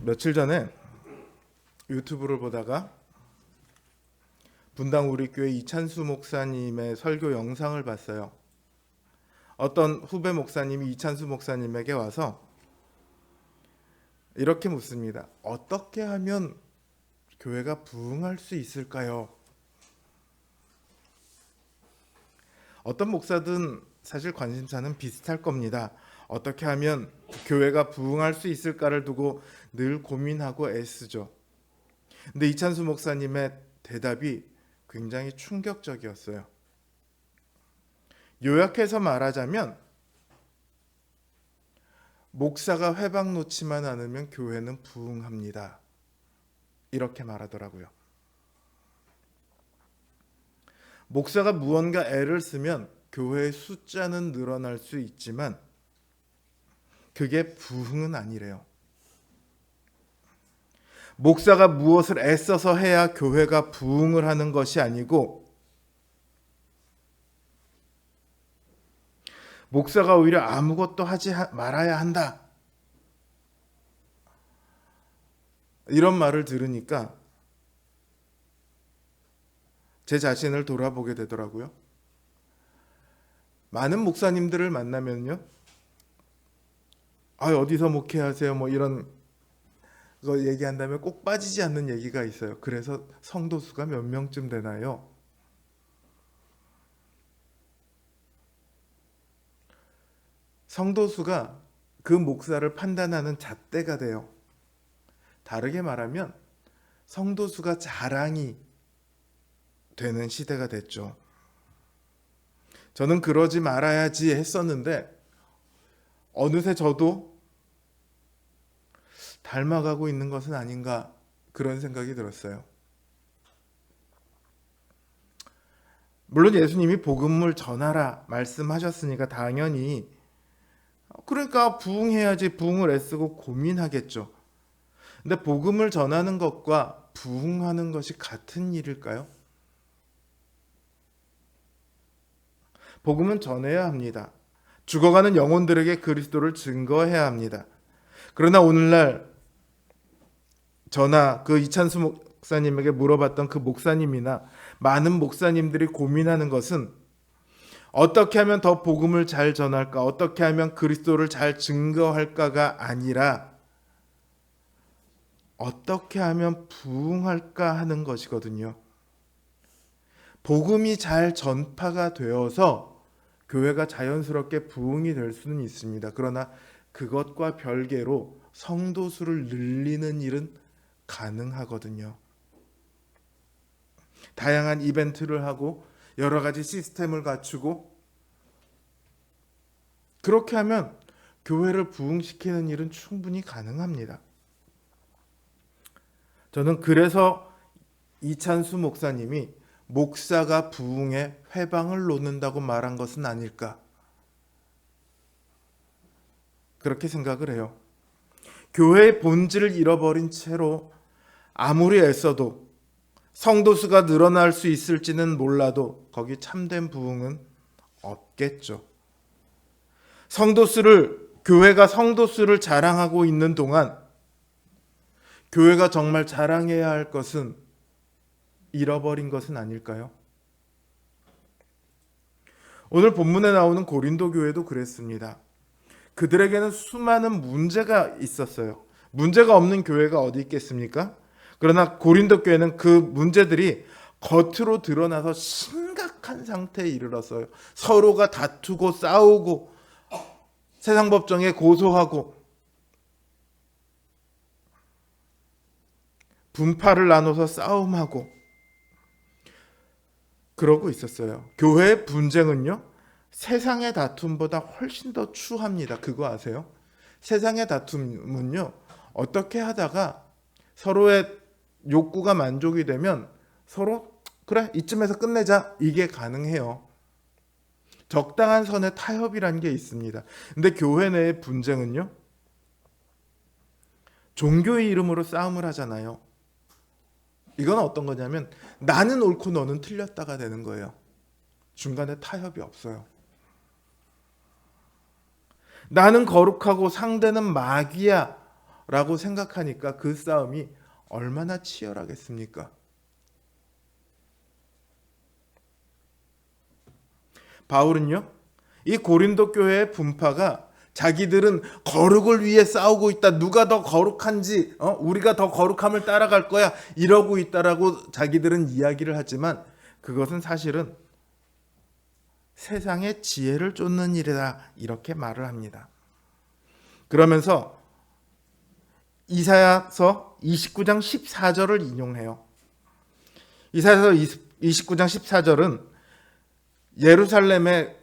며칠 전에 유튜브를 보다가 분당 우리교회 이찬수 목사님의 설교 영상을 봤어요. 어떤 후배 목사님이 이찬수 목사님에게 와서 이렇게 묻습니다. 어떻게 하면 교회가 부흥할 수 있을까요? 어떤 목사든 사실 관심사는 비슷할 겁니다. 어떻게 하면 교회가 부흥할 수 있을까를 두고 늘 고민하고 애쓰죠. 근데 이찬수 목사님의 대답이 굉장히 충격적이었어요. 요약해서 말하자면 목사가 회방 놓지만 않으면 교회는 부흥합니다. 이렇게 말하더라고요. 목사가 무언가 애를 쓰면 교회의 숫자는 늘어날 수 있지만 그게 부흥은 아니래요. 목사가 무엇을 애써서 해야 교회가 부흥을 하는 것이 아니고 목사가 오히려 아무것도 하지 말아야 한다. 이런 말을 들으니까 제 자신을 돌아보게 되더라고요. 많은 목사님들을 만나면요. 어디서 목회하세요? 뭐 이런 거 얘기한다면 꼭 빠지지 않는 얘기가 있어요. 그래서 성도 수가 몇 명쯤 되나요? 성도 수가 그 목사를 판단하는 잣대가 돼요. 다르게 말하면 성도 수가 자랑이 되는 시대가 됐죠. 저는 그러지 말아야지 했었는데 어느새 저도 닮아가고 있는 것은 아닌가 그런 생각이 들었어요. 물론 예수님이 복음을 전하라 말씀하셨으니까 당연히 그러니까 부흥해야지 부흥을 애쓰고 고민하겠죠. 근데 복음을 전하는 것과 부흥하는 것이 같은 일일까요? 복음은 전해야 합니다. 죽어가는 영혼들에게 그리스도를 증거해야 합니다. 그러나 오늘날 저나 그 이찬수 목사님에게 물어봤던 그 목사님이나 많은 목사님들이 고민하는 것은 어떻게 하면 더 복음을 잘 전할까? 어떻게 하면 그리스도를 잘 증거할까가 아니라 어떻게 하면 부흥할까 하는 것이거든요. 복음이 잘 전파가 되어서 교회가 자연스럽게 부흥이 될 수는 있습니다. 그러나 그것과 별개로 성도 수를 늘리는 일은 가능하거든요. 다양한 이벤트를 하고 여러 가지 시스템을 갖추고 그렇게 하면 교회를 부흥시키는 일은 충분히 가능합니다. 저는 그래서 이찬수 목사님이 목사가 부흥에 회방을 놓는다고 말한 것은 아닐까 그렇게 생각을 해요. 교회의 본질을 잃어버린 채로 아무리 애써도 성도 수가 늘어날 수 있을지는 몰라도 거기 참된 부흥은 없겠죠. 교회가 성도 수를 자랑하고 있는 동안 교회가 정말 자랑해야 할 것은 잃어버린 것은 아닐까요? 오늘 본문에 나오는 고린도 교회도 그랬습니다. 그들에게는 수많은 문제가 있었어요. 문제가 없는 교회가 어디 있겠습니까? 그러나 고린도 교회는 그 문제들이 겉으로 드러나서 심각한 상태에 이르렀어요. 서로가 다투고 싸우고 세상 법정에 고소하고 분파를 나눠서 싸움하고 그러고 있었어요. 교회의 분쟁은요, 세상의 다툼보다 훨씬 더 추합니다. 그거 아세요? 세상의 다툼은요, 어떻게 하다가 서로의 욕구가 만족이 되면 서로 그래 이쯤에서 끝내자 이게 가능해요. 적당한 선의 타협이라는 게 있습니다. 근데 교회 내의 분쟁은요, 종교의 이름으로 싸움을 하잖아요. 이건 어떤 거냐면 나는 옳고 너는 틀렸다가 되는 거예요. 중간에 타협이 없어요. 나는 거룩하고 상대는 마귀야 라고 생각하니까 그 싸움이 얼마나 치열하겠습니까? 바울은요, 이 고린도 교회의 분파가 자기들은 거룩을 위해 싸우고 있다. 누가 더 거룩한지, 우리가 더 거룩함을 따라갈 거야. 이러고 있다라고 자기들은 이야기를 하지만 그것은 사실은 세상의 지혜를 쫓는 일이다. 이렇게 말을 합니다. 그러면서 이사야서 29장 14절을 인용해요. 이사야서 29장 14절은 예루살렘의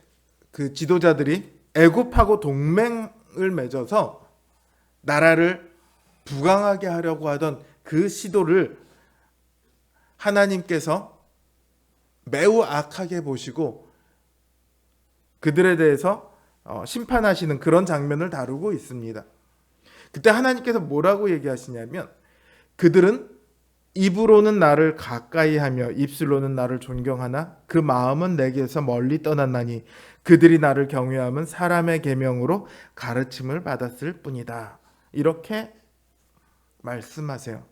그 지도자들이 애굽하고 동맹을 맺어서 나라를 부강하게 하려고 하던 그 시도를 하나님께서 매우 악하게 보시고 그들에 대해서 심판하시는 그런 장면을 다루고 있습니다. 그때 하나님께서 뭐라고 얘기하시냐면 그들은 입으로는 나를 가까이 하며 입술로는 나를 존경하나 그 마음은 내게서 멀리 떠났나니 그들이 나를 경외함은 사람의 계명으로 가르침을 받았을 뿐이다. 이렇게 말씀하세요.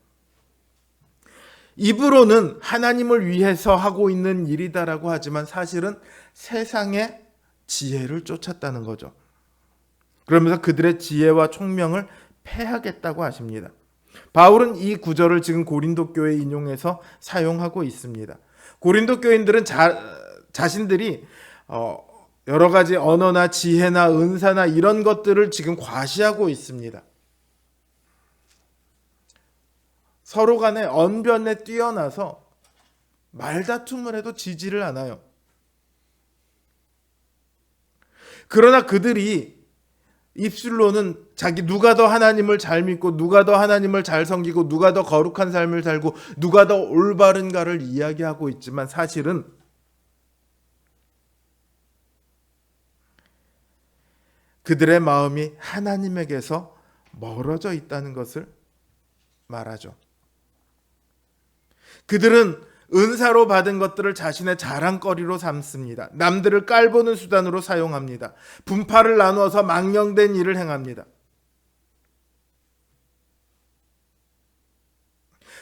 입으로는 하나님을 위해서 하고 있는 일이다라고 하지만 사실은 세상의 지혜를 쫓았다는 거죠. 그러면서 그들의 지혜와 총명을 패하겠다고 하십니다. 바울은 이 구절을 지금 고린도 교회에 인용해서 사용하고 있습니다. 고린도 교인들은 자신들이 여러 가지 언어나 지혜나 은사나 이런 것들을 지금 과시하고 있습니다. 서로 간에 언변에 뛰어나서 말다툼을 해도 지지를 않아요. 그러나 그들이 입술로는 누가 더 하나님을 잘 믿고 누가 더 하나님을 잘 섬기고 누가 더 거룩한 삶을 살고 누가 더 올바른가를 이야기하고 있지만 사실은 그들의 마음이 하나님에게서 멀어져 있다는 것을 말하죠. 그들은 은사로 받은 것들을 자신의 자랑거리로 삼습니다. 남들을 깔보는 수단으로 사용합니다. 분파를 나누어서 망령된 일을 행합니다.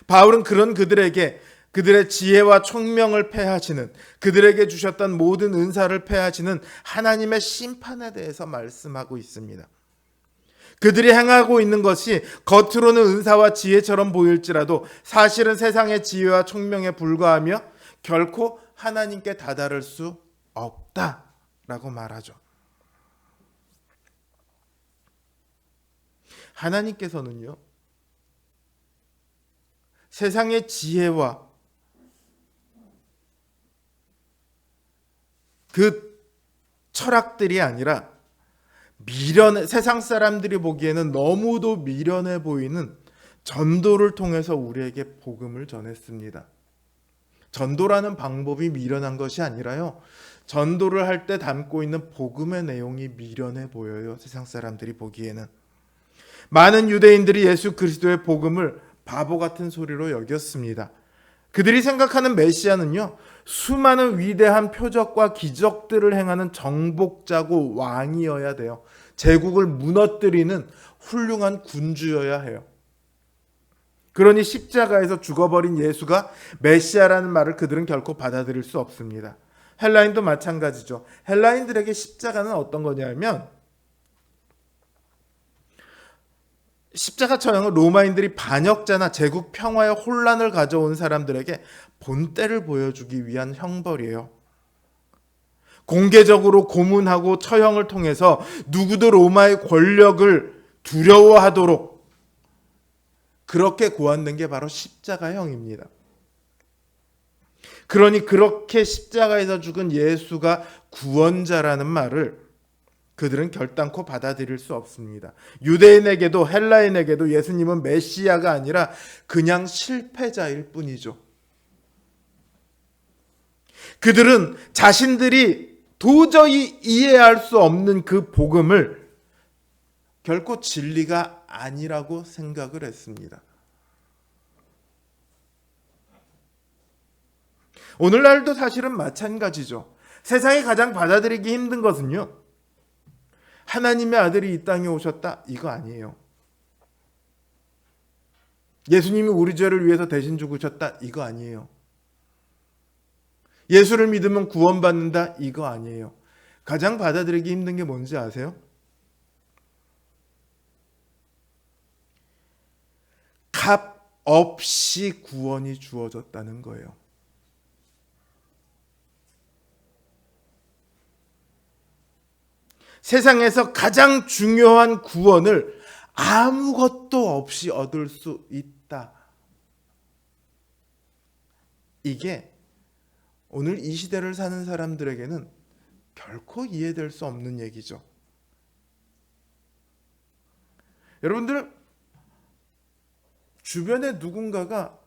바울은 그런 그들에게 그들의 지혜와 총명을 패하시는, 그들에게 주셨던 모든 은사를 패하시는 하나님의 심판에 대해서 말씀하고 있습니다. 그들이 행하고 있는 것이 겉으로는 은사와 지혜처럼 보일지라도 사실은 세상의 지혜와 총명에 불과하며 결코 하나님께 다다를 수 없다라고 말하죠. 하나님께서는요, 세상의 지혜와 그 철학들이 아니라 세상 사람들이 보기에는 너무도 미련해 보이는 전도를 통해서 우리에게 복음을 전했습니다. 전도라는 방법이 미련한 것이 아니라요, 전도를 할 때 담고 있는 복음의 내용이 미련해 보여요. 세상 사람들이 보기에는. 많은 유대인들이 예수 그리스도의 복음을 바보 같은 소리로 여겼습니다. 그들이 생각하는 메시아는요, 수많은 위대한 표적과 기적들을 행하는 정복자고 왕이어야 돼요. 제국을 무너뜨리는 훌륭한 군주여야 해요. 그러니 십자가에서 죽어버린 예수가 메시아라는 말을 그들은 결코 받아들일 수 없습니다. 헬라인도 마찬가지죠. 헬라인들에게 십자가는 어떤 거냐면, 십자가 처형은 로마인들이 반역자나 제국 평화에 혼란을 가져온 사람들에게 본때를 보여주기 위한 형벌이에요. 공개적으로 고문하고 처형을 통해서 누구도 로마의 권력을 두려워하도록 그렇게 고안된 게 바로 십자가형입니다. 그러니 그렇게 십자가에서 죽은 예수가 구원자라는 말을 그들은 결단코 받아들일 수 없습니다. 유대인에게도 헬라인에게도 예수님은 메시아가 아니라 그냥 실패자일 뿐이죠. 그들은 자신들이 도저히 이해할 수 없는 그 복음을 결코 진리가 아니라고 생각을 했습니다. 오늘날도 사실은 마찬가지죠. 세상이 가장 받아들이기 힘든 것은요, 하나님의 아들이 이 땅에 오셨다, 이거 아니에요. 예수님이 우리 죄를 위해서 대신 죽으셨다, 이거 아니에요. 예수를 믿으면 구원받는다, 이거 아니에요. 가장 받아들이기 힘든 게 뭔지 아세요? 값 없이 구원이 주어졌다는 거예요. 세상에서 가장 중요한 구원을 아무것도 없이 얻을 수 있다. 이게 오늘 이 시대를 사는 사람들에게는 결코 이해될 수 없는 얘기죠. 여러분들 주변에 누군가가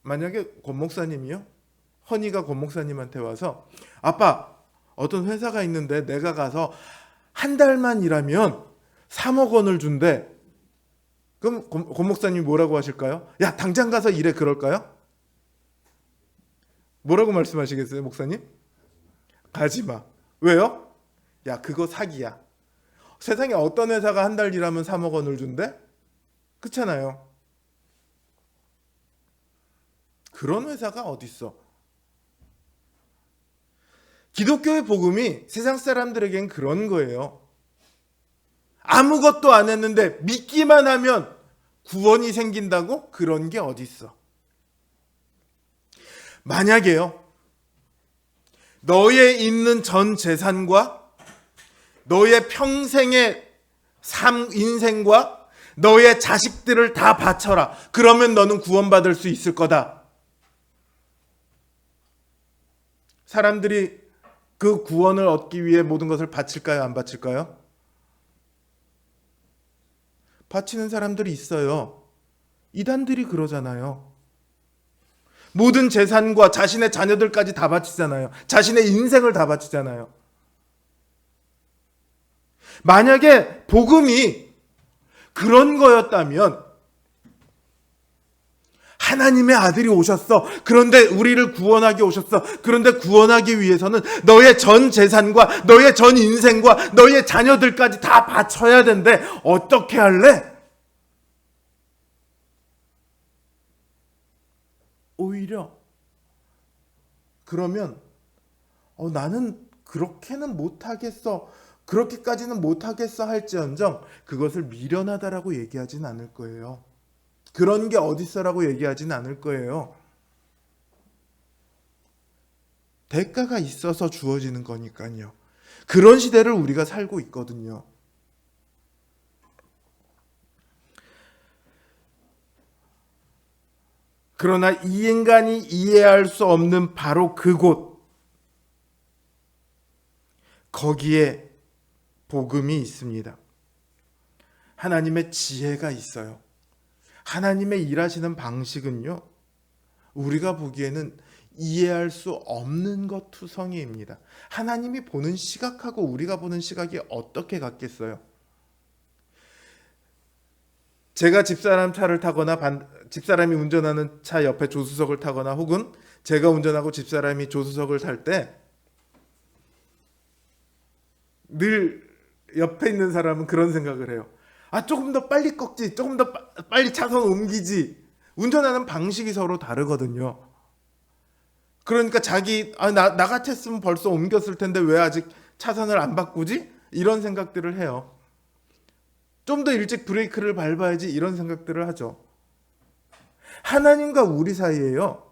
만약에 권 목사님이요, 허니가 권 목사님한테 와서 아빠 어떤 회사가 있는데 내가 가서 한 달만 일하면 3억 원을 준대. 그럼 권 목사님이 뭐라고 하실까요? 야, 당장 가서 일해, 그럴까요? 뭐라고 말씀하시겠어요, 목사님? 가지마. 왜요? 야, 그거 사기야. 세상에 어떤 회사가 한 달 일하면 3억 원을 준대? 그렇잖아요. 그런 회사가 어딨어? 기독교의 복음이 세상 사람들에겐 그런 거예요. 아무것도 안 했는데 믿기만 하면 구원이 생긴다고? 그런 게 어딨어? 만약에요, 너의 있는 전 재산과 너의 평생의 인생과 너의 자식들을 다 바쳐라. 그러면 너는 구원받을 수 있을 거다. 사람들이 그 구원을 얻기 위해 모든 것을 바칠까요? 안 바칠까요? 바치는 사람들이 있어요. 이단들이 그러잖아요. 모든 재산과 자신의 자녀들까지 다 바치잖아요. 자신의 인생을 다 바치잖아요. 만약에 복음이 그런 거였다면 하나님의 아들이 오셨어. 그런데 우리를 구원하기 오셨어. 그런데 구원하기 위해서는 너의 전 재산과 너의 전 인생과 너의 자녀들까지 다 바쳐야 된대. 어떻게 할래? 오히려 그러면 나는 그렇게는 못하겠어, 그렇게까지는 못하겠어 할지언정 그것을 미련하다라고 얘기하진 않을 거예요. 그런 게 어딨어라고 얘기하진 않을 거예요. 대가가 있어서 주어지는 거니까요. 그런 시대를 우리가 살고 있거든요. 그러나 이 인간이 이해할 수 없는 바로 그곳, 거기에 복음이 있습니다. 하나님의 지혜가 있어요. 하나님의 일하시는 방식은요, 우리가 보기에는 이해할 수 없는 것 투성이입니다. 하나님이 보는 시각하고 우리가 보는 시각이 어떻게 같겠어요? 제가 집사람 차를 타거나 집사람이 운전하는 차 옆에 조수석을 타거나 혹은 제가 운전하고 집사람이 조수석을 탈 때 늘 옆에 있는 사람은 그런 생각을 해요. 조금 더 빨리 꺾지, 조금 더 빨리 차선 옮기지. 운전하는 방식이 서로 다르거든요. 그러니까 나 같았으면 벌써 옮겼을 텐데 왜 아직 차선을 안 바꾸지? 이런 생각들을 해요. 좀 더 일찍 브레이크를 밟아야지, 이런 생각들을 하죠. 하나님과 우리 사이에요,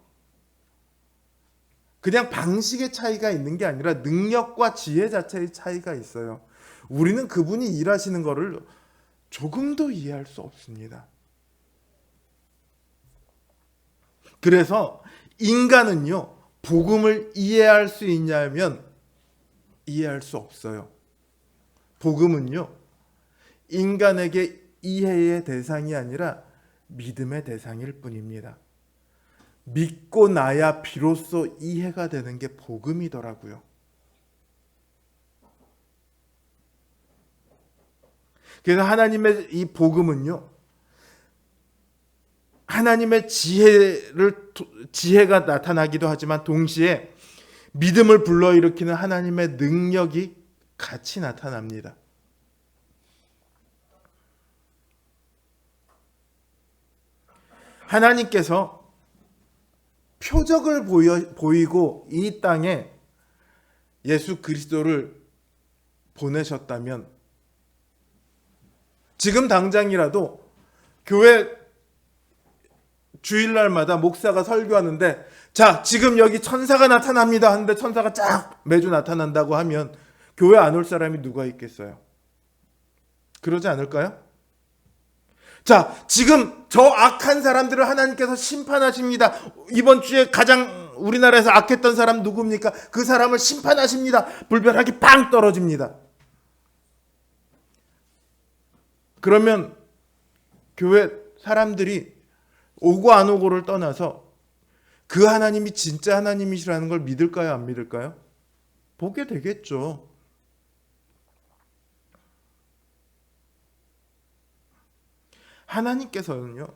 그냥 방식의 차이가 있는 게 아니라 능력과 지혜 자체의 차이가 있어요. 우리는 그분이 일하시는 거를 조금도 이해할 수 없습니다. 그래서 인간은요, 복음을 이해할 수 있냐면 이해할 수 없어요. 복음은요, 인간에게 이해의 대상이 아니라 믿음의 대상일 뿐입니다. 믿고 나야 비로소 이해가 되는 게 복음이더라고요. 그래서 하나님의 이 복음은요, 하나님의 지혜가 나타나기도 하지만 동시에 믿음을 불러일으키는 하나님의 능력이 같이 나타납니다. 하나님께서 표적을 보이고 이 땅에 예수 그리스도를 보내셨다면 지금 당장이라도 교회 주일날마다 목사가 설교하는데 자, 지금 여기 천사가 나타납니다 하는데 천사가 쫙 매주 나타난다고 하면 교회 안 올 사람이 누가 있겠어요? 그러지 않을까요? 자, 지금 저 악한 사람들을 하나님께서 심판하십니다. 이번 주에 가장 우리나라에서 악했던 사람 누굽니까? 그 사람을 심판하십니다. 불벼락이 빵 떨어집니다. 그러면 교회 사람들이 오고 안 오고를 떠나서 그 하나님이 진짜 하나님이시라는 걸 믿을까요? 안 믿을까요? 보게 되겠죠. 하나님께서는요,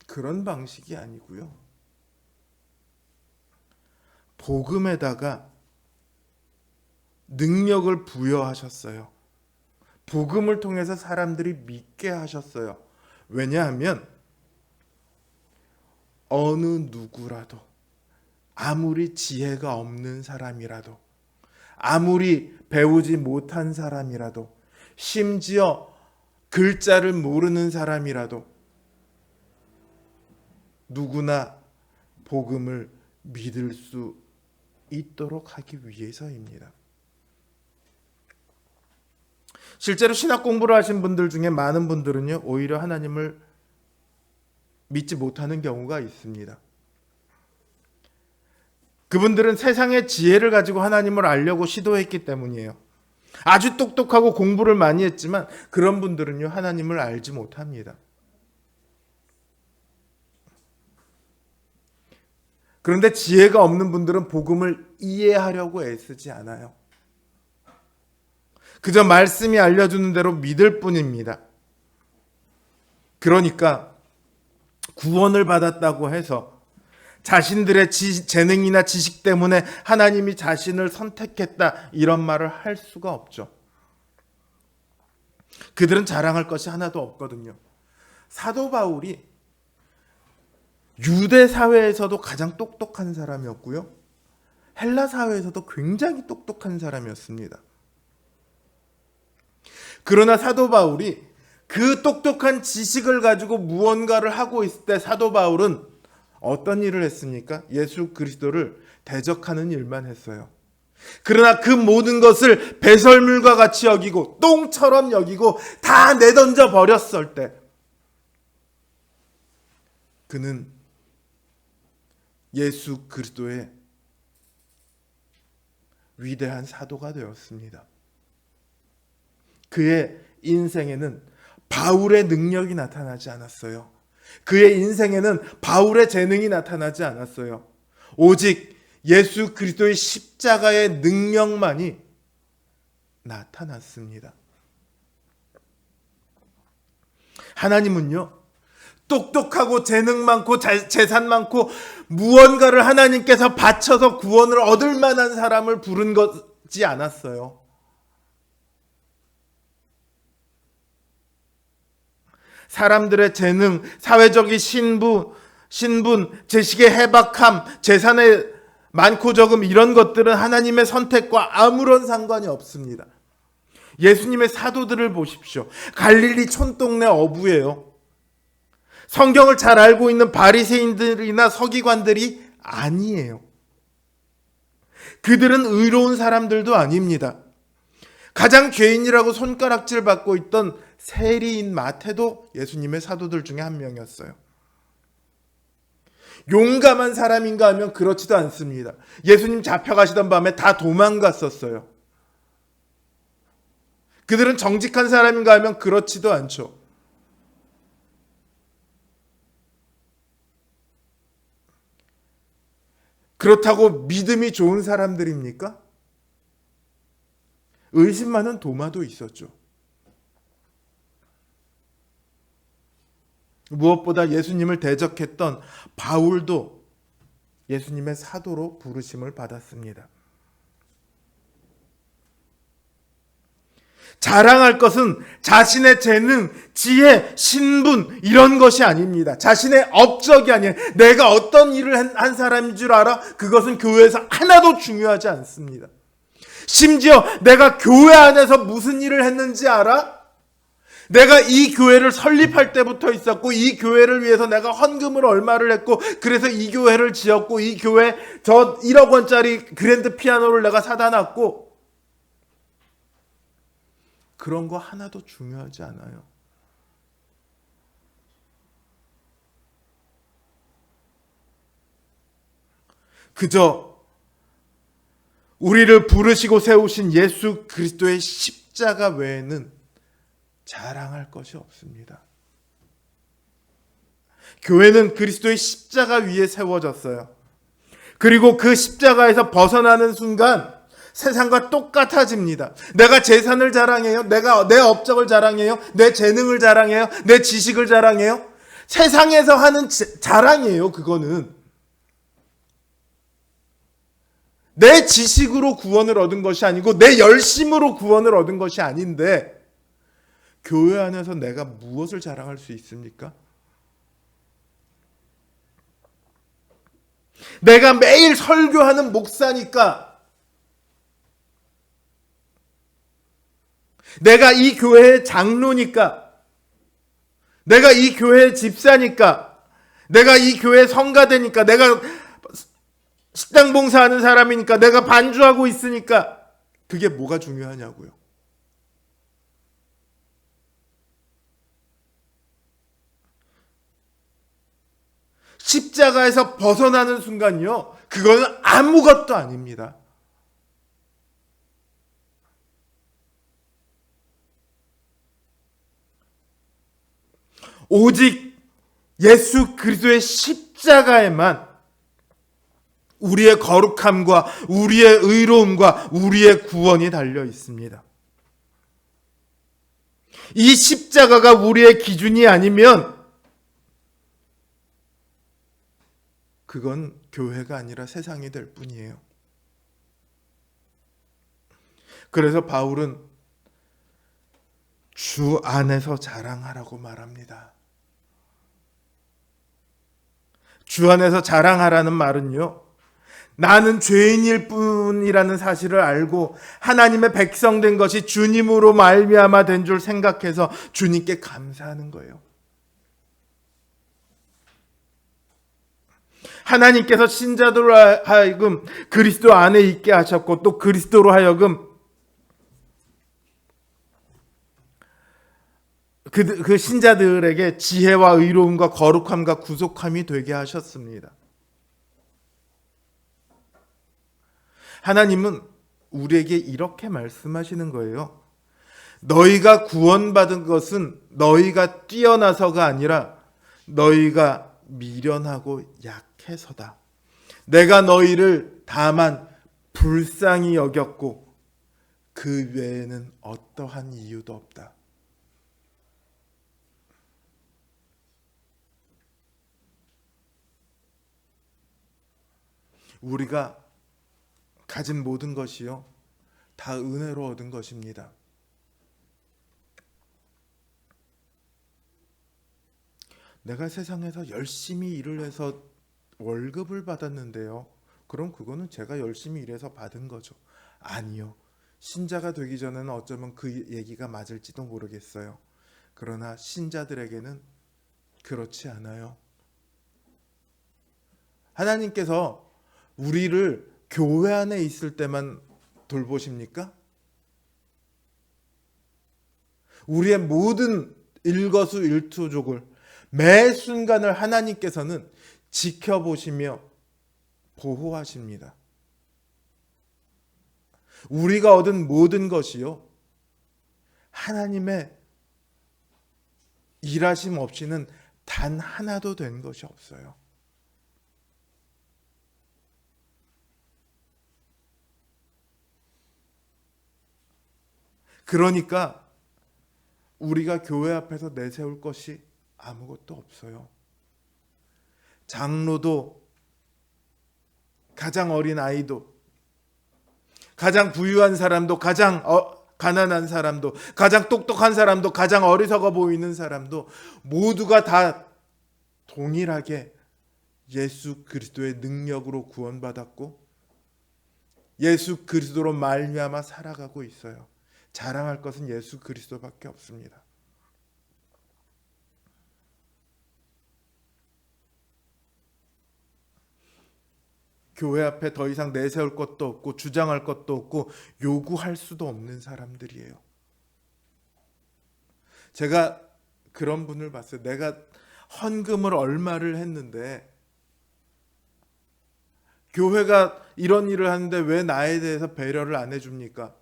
그런 방식이 아니고요. 복음에다가 능력을 부여하셨어요. 복음을 통해서 사람들이 믿게 하셨어요. 왜냐하면 어느 누구라도 아무리 지혜가 없는 사람이라도 아무리 배우지 못한 사람이라도 심지어 글자를 모르는 사람이라도 누구나 복음을 믿을 수 있도록 하기 위해서입니다. 실제로 신학 공부를 하신 분들 중에 많은 분들은요, 오히려 하나님을 믿지 못하는 경우가 있습니다. 그분들은 세상의 지혜를 가지고 하나님을 알려고 시도했기 때문이에요. 아주 똑똑하고 공부를 많이 했지만 그런 분들은요, 하나님을 알지 못합니다. 그런데 지혜가 없는 분들은 복음을 이해하려고 애쓰지 않아요. 그저 말씀이 알려주는 대로 믿을 뿐입니다. 그러니까 구원을 받았다고 해서 자신들의 재능이나 지식 때문에 하나님이 자신을 선택했다 이런 말을 할 수가 없죠. 그들은 자랑할 것이 하나도 없거든요. 사도 바울이 유대 사회에서도 가장 똑똑한 사람이었고요. 헬라 사회에서도 굉장히 똑똑한 사람이었습니다. 그러나 사도 바울이 그 똑똑한 지식을 가지고 무언가를 하고 있을 때 사도 바울은 어떤 일을 했습니까? 예수 그리스도를 대적하는 일만 했어요. 그러나 그 모든 것을 배설물과 같이 여기고 똥처럼 여기고 다 내던져 버렸을 때 그는 예수 그리스도의 위대한 사도가 되었습니다. 그의 인생에는 바울의 능력이 나타나지 않았어요. 그의 인생에는 바울의 재능이 나타나지 않았어요. 오직 예수 그리스도의 십자가의 능력만이 나타났습니다. 하나님은요, 똑똑하고 재능 많고 재산 많고 무언가를 하나님께서 바쳐서 구원을 얻을 만한 사람을 부른 것이 않았어요. 사람들의 재능, 사회적인 신분, 지식의 해박함, 재산의 많고 적음 이런 것들은 하나님의 선택과 아무런 상관이 없습니다. 예수님의 사도들을 보십시오. 갈릴리 촌동네 어부예요. 성경을 잘 알고 있는 바리새인들이나 서기관들이 아니에요. 그들은 의로운 사람들도 아닙니다. 가장 죄인이라고 손가락질 받고 있던 세리인 마태도 예수님의 사도들 중에 한 명이었어요. 용감한 사람인가 하면 그렇지도 않습니다. 예수님 잡혀가시던 밤에 다 도망갔었어요. 그들은 정직한 사람인가 하면 그렇지도 않죠. 그렇다고 믿음이 좋은 사람들입니까? 의심 많은 도마도 있었죠. 무엇보다 예수님을 대적했던 바울도 예수님의 사도로 부르심을 받았습니다. 자랑할 것은 자신의 재능, 지혜, 신분 이런 것이 아닙니다. 자신의 업적이 아니에요. 내가 어떤 일을 한 사람인 줄 알아? 그것은 교회에서 하나도 중요하지 않습니다. 심지어 내가 교회 안에서 무슨 일을 했는지 알아? 내가 이 교회를 설립할 때부터 있었고 이 교회를 위해서 내가 헌금을 얼마를 했고 그래서 이 교회를 지었고 이 교회 저 1억 원짜리 그랜드 피아노를 내가 사다 놨고 그런 거 하나도 중요하지 않아요. 그저 우리를 부르시고 세우신 예수 그리스도의 십자가 외에는 자랑할 것이 없습니다. 교회는 그리스도의 십자가 위에 세워졌어요. 그리고 그 십자가에서 벗어나는 순간 세상과 똑같아집니다. 내가 재산을 자랑해요? 내가 내 업적을 자랑해요? 내 재능을 자랑해요? 내 지식을 자랑해요? 세상에서 하는 자랑이에요. 그거는 내 지식으로 구원을 얻은 것이 아니고 내 열심으로 구원을 얻은 것이 아닌데 교회 안에서 내가 무엇을 자랑할 수 있습니까? 내가 매일 설교하는 목사니까, 내가 이 교회의 장로니까, 내가 이 교회의 집사니까, 내가 이 교회의 성가대니까, 내가 식당 봉사하는 사람이니까, 내가 반주하고 있으니까 그게 뭐가 중요하냐고요. 십자가에서 벗어나는 순간요, 그거는 아무것도 아닙니다. 오직 예수 그리스도의 십자가에만 우리의 거룩함과 우리의 의로움과 우리의 구원이 달려 있습니다. 이 십자가가 우리의 기준이 아니면 그건 교회가 아니라 세상이 될 뿐이에요. 그래서 바울은 주 안에서 자랑하라고 말합니다. 주 안에서 자랑하라는 말은요, 나는 죄인일 뿐이라는 사실을 알고 하나님의 백성 된 것이 주님으로 말미암아 된 줄 생각해서 주님께 감사하는 거예요. 하나님께서 신자들로 하여금 그리스도 안에 있게 하셨고 또 그리스도로 하여금 그 신자들에게 지혜와 의로움과 거룩함과 구속함이 되게 하셨습니다. 하나님은 우리에게 이렇게 말씀하시는 거예요. 너희가 구원받은 것은 너희가 뛰어나서가 아니라 너희가 미련하고 약해서다. 내가 너희를 다만 불쌍히 여겼고 그 외에는 어떠한 이유도 없다. 우리가 가진 모든 것이요, 다 은혜로 얻은 것입니다. 내가 세상에서 열심히 일을 해서 월급을 받았는데요, 그럼 그거는 제가 열심히 일해서 받은 거죠. 아니요. 신자가 되기 전에는 어쩌면 그 얘기가 맞을지도 모르겠어요. 그러나 신자들에게는 그렇지 않아요. 하나님께서 우리를 교회 안에 있을 때만 돌보십니까? 우리의 모든 일거수일투족을 매 순간을 하나님께서는 지켜보시며 보호하십니다. 우리가 얻은 모든 것이요, 하나님의 일하심 없이는 단 하나도 된 것이 없어요. 그러니까 우리가 교회 앞에서 내세울 것이 아무것도 없어요. 장로도, 가장 어린 아이도, 가장 부유한 사람도, 가장 가난한 사람도, 가장 똑똑한 사람도, 가장 어리석어 보이는 사람도 모두가 다 동일하게 예수 그리스도의 능력으로 구원받았고 예수 그리스도로 말미암아 살아가고 있어요. 자랑할 것은 예수 그리스도밖에 없습니다. 교회 앞에 더 이상 내세울 것도 없고 주장할 것도 없고 요구할 수도 없는 사람들이에요. 제가 그런 분을 봤어요. 내가 헌금을 얼마를 했는데 교회가 이런 일을 하는데 왜 나에 대해서 배려를 안 해줍니까?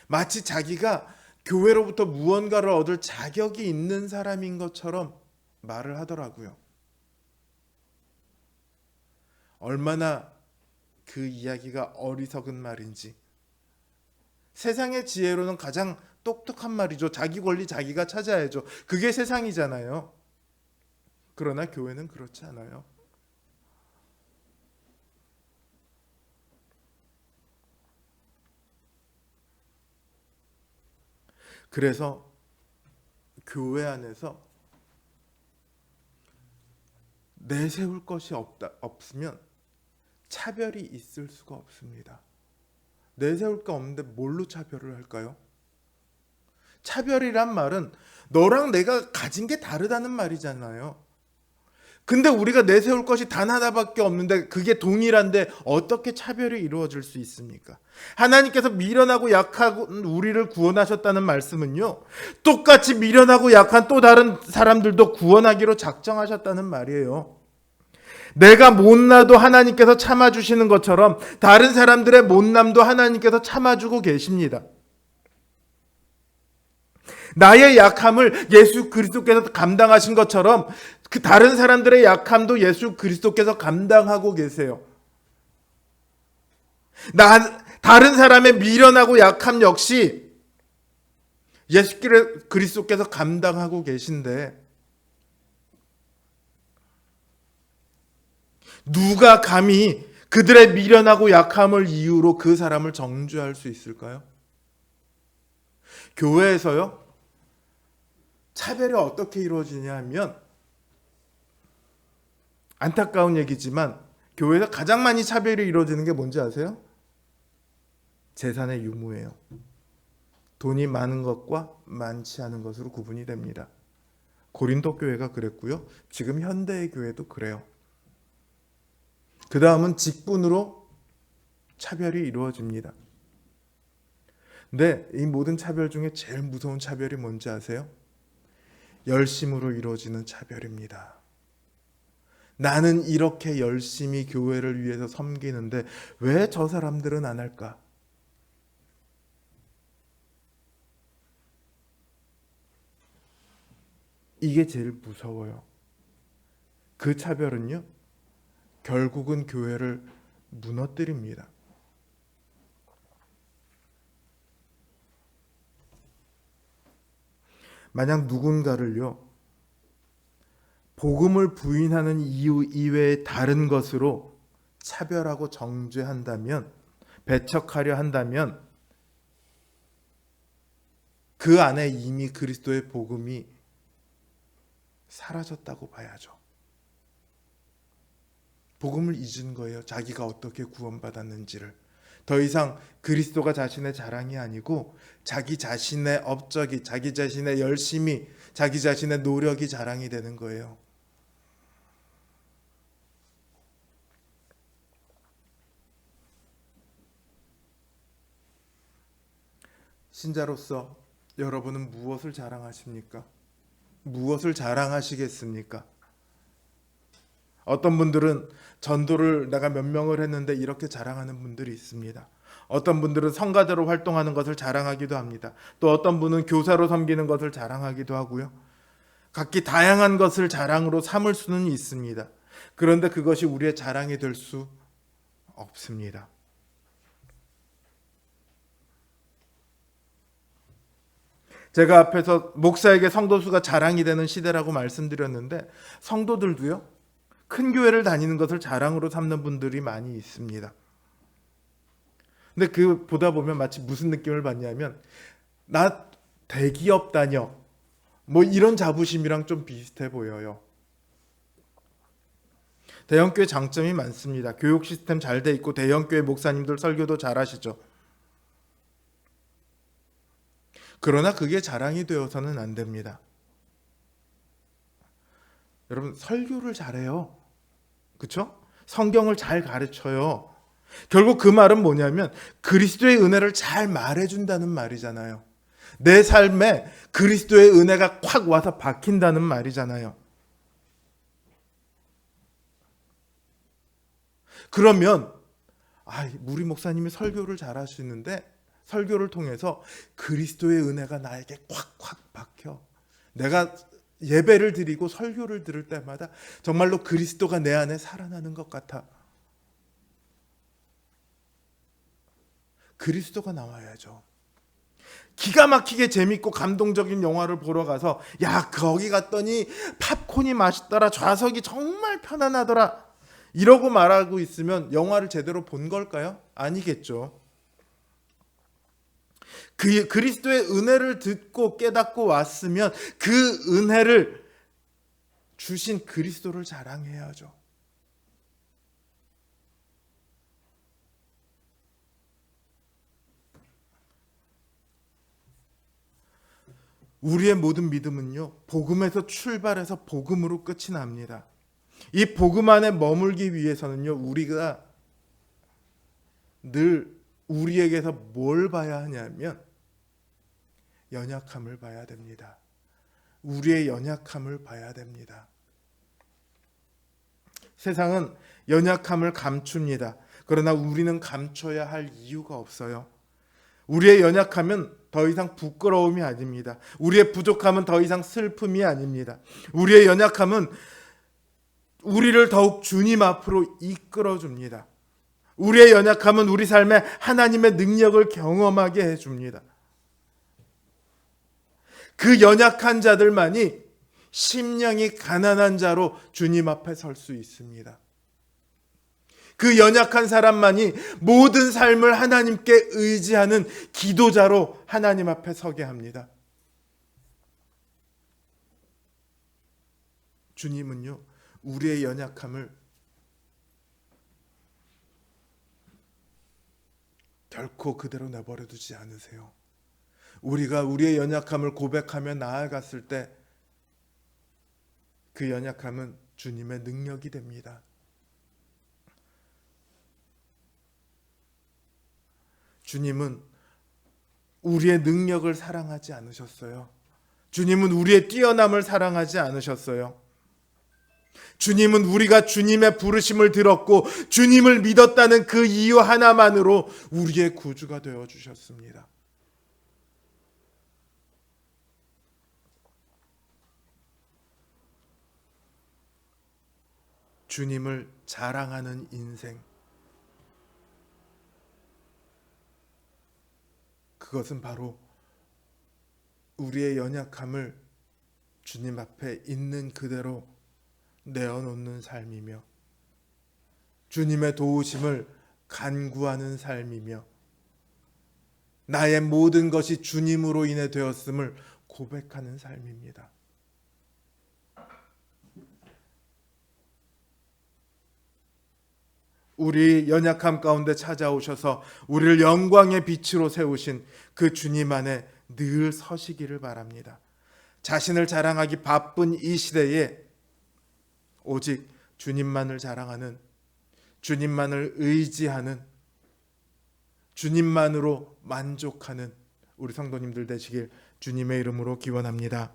마치 자기가 교회로부터 무언가를 얻을 자격이 있는 사람인 것처럼 말을 하더라고요. 얼마나 그 이야기가 어리석은 말인지. 세상의 지혜로는 가장 똑똑한 말이죠. 자기 권리 자기가 찾아야죠. 그게 세상이잖아요. 그러나 교회는 그렇지 않아요. 그래서 교회 안에서 내세울 것이 없으면 차별이 있을 수가 없습니다. 내세울 게 없는데 뭘로 차별을 할까요? 차별이란 말은 너랑 내가 가진 게 다르다는 말이잖아요. 근데 우리가 내세울 것이 단 하나밖에 없는데 그게 동일한데 어떻게 차별이 이루어질 수 있습니까? 하나님께서 미련하고 약한 우리를 구원하셨다는 말씀은요, 똑같이 미련하고 약한 또 다른 사람들도 구원하기로 작정하셨다는 말이에요. 내가 못나도 하나님께서 참아주시는 것처럼 다른 사람들의 못남도 하나님께서 참아주고 계십니다. 나의 약함을 예수 그리스도께서 감당하신 것처럼 그 다른 사람들의 약함도 예수 그리스도께서 감당하고 계세요. 다른 사람의 미련하고 약함 역시 예수 그리스도께서 감당하고 계신데 누가 감히 그들의 미련하고 약함을 이유로 그 사람을 정죄할 수 있을까요? 교회에서요, 차별이 어떻게 이루어지냐 하면 안타까운 얘기지만 교회에서 가장 많이 차별이 이루어지는 게 뭔지 아세요? 재산의 유무예요. 돈이 많은 것과 많지 않은 것으로 구분이 됩니다. 고린도 교회가 그랬고요. 지금 현대의 교회도 그래요. 그 다음은 직분으로 차별이 이루어집니다. 근데 이 모든 차별 중에 제일 무서운 차별이 뭔지 아세요? 열심으로 이루어지는 차별입니다. 나는 이렇게 열심히 교회를 위해서 섬기는데 왜 저 사람들은 안 할까? 이게 제일 무서워요. 그 차별은요, 결국은 교회를 무너뜨립니다. 만약 누군가를요, 복음을 부인하는 이유 이외의 다른 것으로 차별하고 정죄한다면, 배척하려 한다면 그 안에 이미 그리스도의 복음이 사라졌다고 봐야죠. 복음을 잊은 거예요. 자기가 어떻게 구원받았는지를. 더 이상 그리스도가 자신의 자랑이 아니고 자기 자신의 업적이, 자기 자신의 열심이, 자기 자신의 노력이 자랑이 되는 거예요. 신자로서 여러분은 무엇을 자랑하십니까? 무엇을 자랑하시겠습니까? 어떤 분들은 전도를 내가 몇 명을 했는데 이렇게 자랑하는 분들이 있습니다. 어떤 분들은 성가대로 활동하는 것을 자랑하기도 합니다. 또 어떤 분은 교사로 섬기는 것을 자랑하기도 하고요. 각기 다양한 것을 자랑으로 삼을 수는 있습니다. 그런데 그것이 우리의 자랑이 될 수 없습니다. 제가 앞에서 목사에게 성도수가 자랑이 되는 시대라고 말씀드렸는데 성도들도요, 큰 교회를 다니는 것을 자랑으로 삼는 분들이 많이 있습니다. 근데 그 보다 보면 마치 무슨 느낌을 받냐면 나 대기업 다녀 뭐 이런 자부심이랑 좀 비슷해 보여요. 대형교회 장점이 많습니다. 교육 시스템 잘 돼 있고 대형교회 목사님들 설교도 잘 하시죠. 그러나 그게 자랑이 되어서는 안 됩니다. 여러분 설교를 잘해요. 그렇죠? 성경을 잘 가르쳐요. 결국 그 말은 뭐냐면 그리스도의 은혜를 잘 말해준다는 말이잖아요. 내 삶에 그리스도의 은혜가 콱 와서 박힌다는 말이잖아요. 그러면 우리 목사님이 설교를 잘 하시는데 설교를 통해서 그리스도의 은혜가 나에게 콱콱 박혀. 내가 예배를 드리고 설교를 들을 때마다 정말로 그리스도가 내 안에 살아나는 것 같아. 그리스도가 나와야죠. 기가 막히게 재밌고 감동적인 영화를 보러 가서 야 거기 갔더니 팝콘이 맛있더라, 좌석이 정말 편안하더라 이러고 말하고 있으면 영화를 제대로 본 걸까요? 아니겠죠. 그 그리스도의 은혜를 듣고 깨닫고 왔으면 그 은혜를 주신 그리스도를 자랑해야죠. 우리의 모든 믿음은요, 복음에서 출발해서 복음으로 끝이 납니다. 이 복음 안에 머물기 위해서는요, 우리가 늘 우리에게서 뭘 봐야 하냐면 연약함을 봐야 됩니다. 우리의 연약함을 봐야 됩니다. 세상은 연약함을 감춥니다. 그러나 우리는 감춰야 할 이유가 없어요. 우리의 연약함은 더 이상 부끄러움이 아닙니다. 우리의 부족함은 더 이상 슬픔이 아닙니다. 우리의 연약함은 우리를 더욱 주님 앞으로 이끌어줍니다. 우리의 연약함은 우리 삶에 하나님의 능력을 경험하게 해줍니다. 그 연약한 자들만이 심령이 가난한 자로 주님 앞에 설 수 있습니다. 그 연약한 사람만이 모든 삶을 하나님께 의지하는 기도자로 하나님 앞에 서게 합니다. 주님은요, 우리의 연약함을 결코 그대로 내버려 두지 않으세요. 우리가 우리의 연약함을 고백하며 나아갔을 때 그 연약함은 주님의 능력이 됩니다. 주님은 우리의 능력을 사랑하지 않으셨어요. 주님은 우리의 뛰어남을 사랑하지 않으셨어요. 주님은 우리가 주님의 부르심을 들었고 주님을 믿었다는 그 이유 하나만으로 우리의 구주가 되어 주셨습니다. 주님을 자랑하는 인생, 그것은 바로 우리의 연약함을 주님 앞에 있는 그대로 내어놓는 삶이며 주님의 도우심을 간구하는 삶이며 나의 모든 것이 주님으로 인해 되었음을 고백하는 삶입니다. 우리 연약함 가운데 찾아오셔서 우리를 영광의 빛으로 세우신 그 주님 안에 늘 서시기를 바랍니다. 자신을 자랑하기 바쁜 이 시대에 오직 주님만을 자랑하는, 주님만을 의지하는, 주님만으로 만족하는 우리 성도님들 되시길 주님의 이름으로 기원합니다.